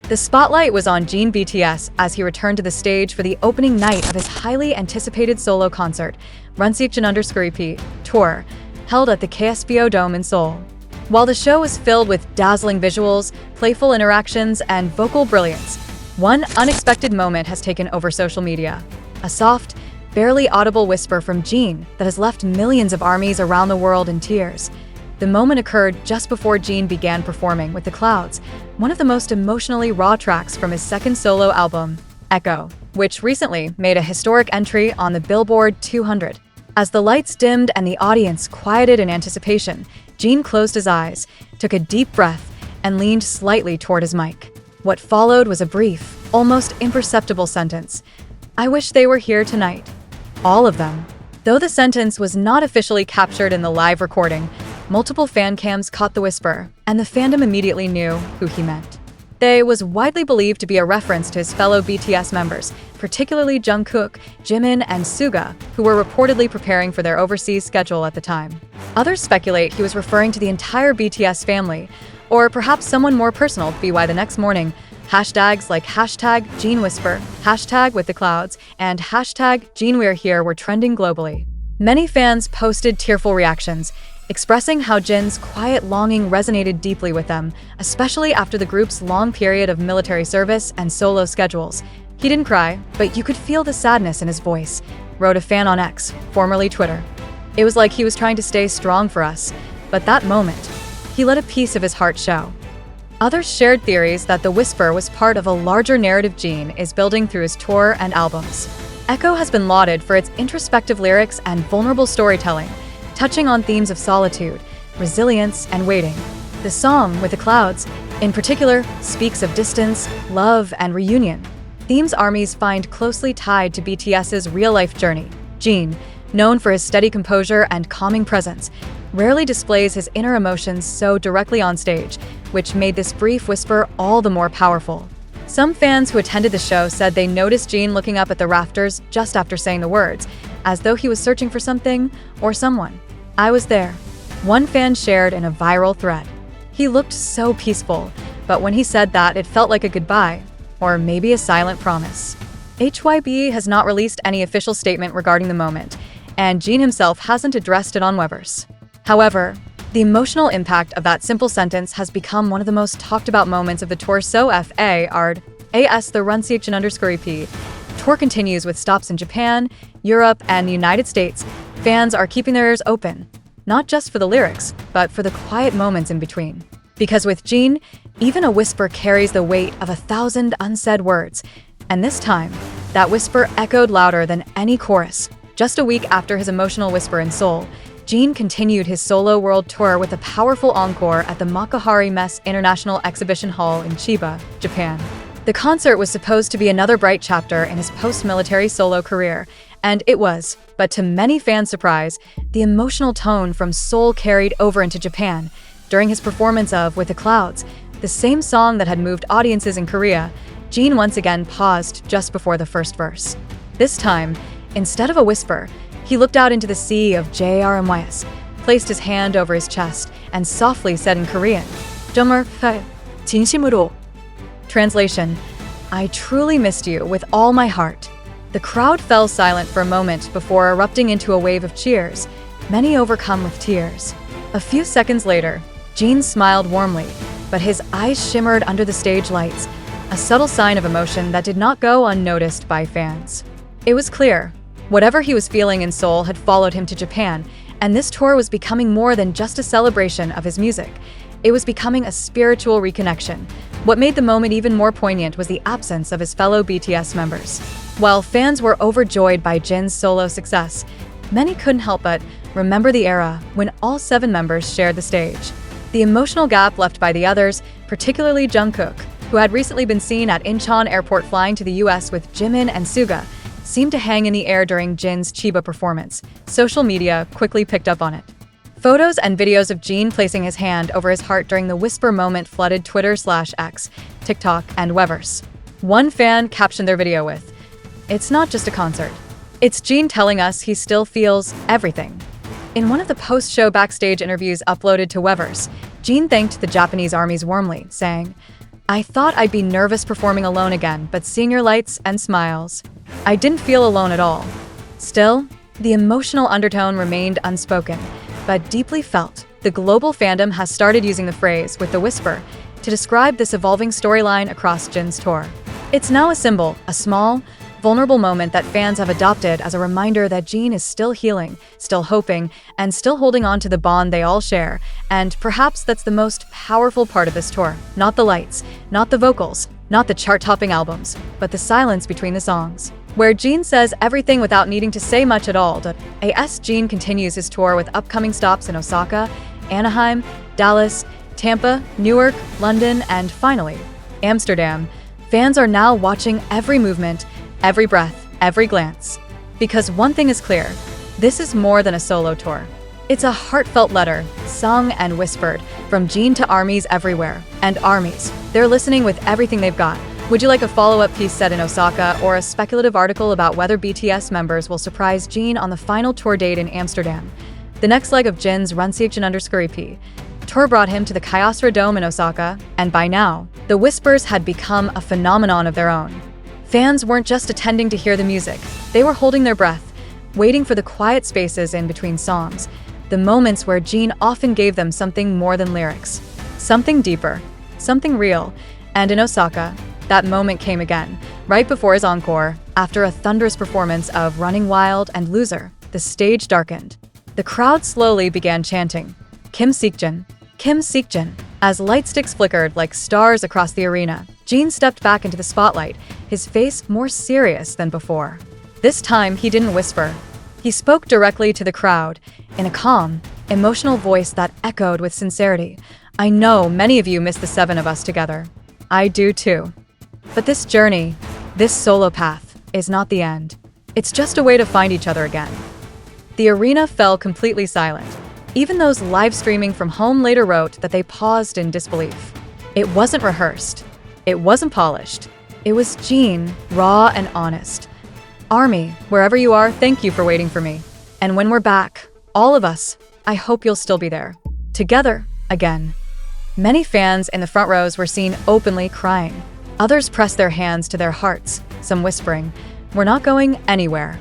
The spotlight was on Jin BTS as he returned to the stage for the opening night of his highly anticipated solo concert, Seokjin tour, held at the KSBO Dome in Seoul. While the show was filled with dazzling visuals, playful interactions, and vocal brilliance, one unexpected moment has taken over social media. A soft, barely audible whisper from Jin that has left millions of ARMYs around the world in tears. The moment occurred just before Jin began performing with The Clouds, one of the most emotionally raw tracks from his second solo album, Echo, which recently made a historic entry on the Billboard 200. As the lights dimmed and the audience quieted in anticipation, Jin closed his eyes, took a deep breath, and leaned slightly toward his mic. What followed was a brief, almost imperceptible sentence. "I wish they were here tonight." All of them. Though the sentence was not officially captured in the live recording, multiple fan cams caught the whisper, and the fandom immediately knew who he meant. They was widely believed to be a reference to his fellow BTS members, particularly Jungkook, Jimin, and Suga, who were reportedly preparing for their overseas schedule at the time. Others speculate he was referring to the entire BTS family, or perhaps someone more personal, by the next morning. Hashtags like #JinWhisper, #WithTheClouds, and #JinWeAreHere were trending globally. Many fans posted tearful reactions, expressing how Jin's quiet longing resonated deeply with them, especially after the group's long period of military service and solo schedules. "He didn't cry, but you could feel the sadness in his voice," wrote a fan on X, formerly Twitter. "It was like he was trying to stay strong for us, but that moment, he let a piece of his heart show." Others shared theories that the whisper was part of a larger narrative Jin is building through his tour and albums. Echo has been lauded for its introspective lyrics and vulnerable storytelling, touching on themes of solitude, resilience, and waiting. The song, With the Clouds, in particular, speaks of distance, love, and reunion. Themes ARMYs find closely tied to BTS's real-life journey. Jin, known for his steady composure and calming presence, rarely displays his inner emotions so directly on stage, which made this brief whisper all the more powerful. Some fans who attended the show said they noticed Jin looking up at the rafters just after saying the words, as though he was searching for something or someone. "I was there," one fan shared in a viral thread. "He looked so peaceful, but when he said that, it felt like a goodbye, or maybe a silent promise." HYB has not released any official statement regarding the moment, and Jin himself hasn't addressed it on Weverse. However, the emotional impact of that simple sentence has become one of the most talked about moments of the tour. So FARD the run Seokjin_EP tour continues with stops in Japan, Europe, and the United States. Fans are keeping their ears open, not just for the lyrics, but for the quiet moments in between. Because with Jin, even a whisper carries the weight of 1,000 unsaid words, and this time, that whisper echoed louder than any chorus. Just a week after his emotional whisper in Seoul, Jin continued his solo world tour with a powerful encore at the Makuhari Messe International Exhibition Hall in Chiba, Japan. The concert was supposed to be another bright chapter in his post-military solo career, and it was, but to many fans' surprise, the emotional tone from Seoul carried over into Japan. During his performance of With the Clouds, the same song that had moved audiences in Korea, Jin once again paused just before the first verse. This time, instead of a whisper, he looked out into the sea of JRMYS, placed his hand over his chest, and softly said in Korean, "정말 진심으로." Translation: "I truly missed you with all my heart." The crowd fell silent for a moment before erupting into a wave of cheers, many overcome with tears. A few seconds later, Jin smiled warmly, but his eyes shimmered under the stage lights, a subtle sign of emotion that did not go unnoticed by fans. It was clear, whatever he was feeling in Seoul had followed him to Japan, and this tour was becoming more than just a celebration of his music. It was becoming a spiritual reconnection. What made the moment even more poignant was the absence of his fellow BTS members. While fans were overjoyed by Jin's solo success, many couldn't help but remember the era when all 7 members shared the stage. The emotional gap left by the others, particularly Jungkook, who had recently been seen at Incheon Airport flying to the US with Jimin and Suga, seemed to hang in the air during Jin's Chiba performance. Social media quickly picked up on it. Photos and videos of Jin placing his hand over his heart during the whisper moment flooded Twitter/X, TikTok, and Weverse. One fan captioned their video with, "It's not just a concert. It's Jin telling us he still feels everything." In one of the post-show backstage interviews uploaded to Weverse, Jin thanked the Japanese armies warmly, saying, I thought I'd be nervous performing alone again, but seeing your lights and smiles, I didn't feel alone at all. Still, the emotional undertone remained unspoken, but deeply felt. The global fandom has started using the phrase "with the whisper" to describe this evolving storyline across Jin's tour. It's now a symbol, a small, vulnerable moment that fans have adopted as a reminder that Jin is still healing, still hoping, and still holding on to the bond they all share. And perhaps that's the most powerful part of this tour. Not the lights, not the vocals, not the chart-topping albums, but the silence between the songs, where Jin says everything without needing to say much at all. Jin continues his tour with upcoming stops in Osaka, Anaheim, Dallas, Tampa, Newark, London, and finally, Amsterdam. Fans are now watching every movement, every breath, every glance. Because one thing is clear, this is more than a solo tour. It's a heartfelt letter, sung and whispered, from Jin to armies everywhere. And armies, they're listening with everything they've got. Would you like a follow-up piece set in Osaka or a speculative article about whether BTS members will surprise Jin on the final tour date in Amsterdam? The next leg of Jin's Seokjin tour brought him to the Kyocera Dome in Osaka, and by now, the whispers had become a phenomenon of their own. Fans weren't just attending to hear the music, they were holding their breath, waiting for the quiet spaces in between songs, the moments where Jin often gave them something more than lyrics, something deeper, something real. And in Osaka, that moment came again, right before his encore. After a thunderous performance of Running Wild and Loser, the stage darkened. The crowd slowly began chanting, "Kim Seokjin, Kim Seokjin." As light sticks flickered like stars across the arena, Jin stepped back into the spotlight, his face more serious than before. This time, he didn't whisper. He spoke directly to the crowd, in a calm, emotional voice that echoed with sincerity. "I know many of you miss the seven of us together. I do too. But this journey, this solo path, is not the end. It's just a way to find each other again." The arena fell completely silent. Even those live streaming from home later wrote that they paused in disbelief. It wasn't rehearsed. It wasn't polished. It was Jin, raw and honest. "Army, wherever you are, thank you for waiting for me. And when we're back, all of us, I hope you'll still be there. Together, again." Many fans in the front rows were seen openly crying. Others pressed their hands to their hearts, some whispering, "We're not going anywhere."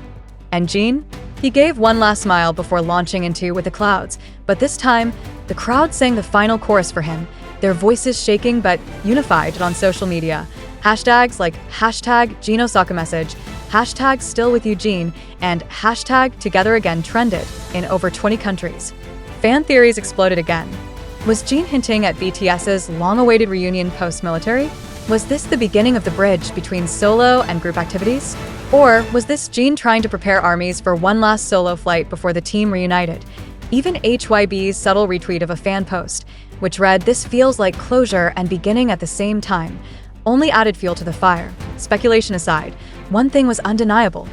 And Jin? He gave one last smile before launching into With the Clouds, but this time, the crowd sang the final chorus for him, their voices shaking but unified on social media. Hashtags like #JinOsakaMessage, #StillWithYouJin, and #TogetherAgain trended in over 20 countries. Fan theories exploded again. Was Jin hinting at BTS's long-awaited reunion post-military? Was this the beginning of the bridge between solo and group activities? Or was this Jin trying to prepare armies for one last solo flight before the team reunited? Even HYB's subtle retweet of a fan post, which read, "This feels like closure and beginning at the same time," only added fuel to the fire. Speculation aside, one thing was undeniable.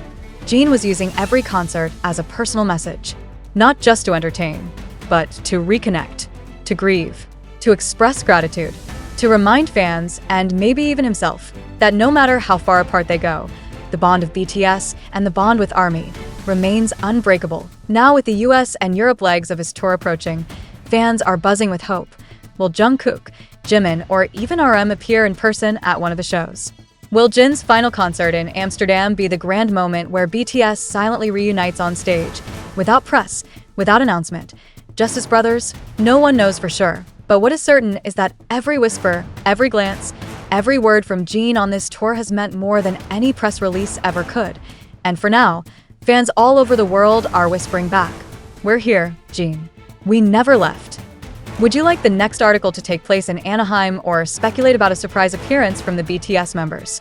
Jin was using every concert as a personal message. Not just to entertain, but to reconnect, to grieve, to express gratitude, to remind fans, and maybe even himself, that no matter how far apart they go, the bond of BTS and the bond with ARMY remains unbreakable. Now with the US and Europe legs of his tour approaching, fans are buzzing with hope. Will Jungkook, Jimin, or even RM appear in person at one of the shows? Will Jin's final concert in Amsterdam be the grand moment where BTS silently reunites on stage, without press, without announcement? Just as brothers? No one knows for sure. But what is certain is that every whisper, every glance, every word from Jin on this tour has meant more than any press release ever could. And for now, fans all over the world are whispering back, "We're here, Jin. We never left." Would you like the next article to take place in Anaheim or speculate about a surprise appearance from the BTS members?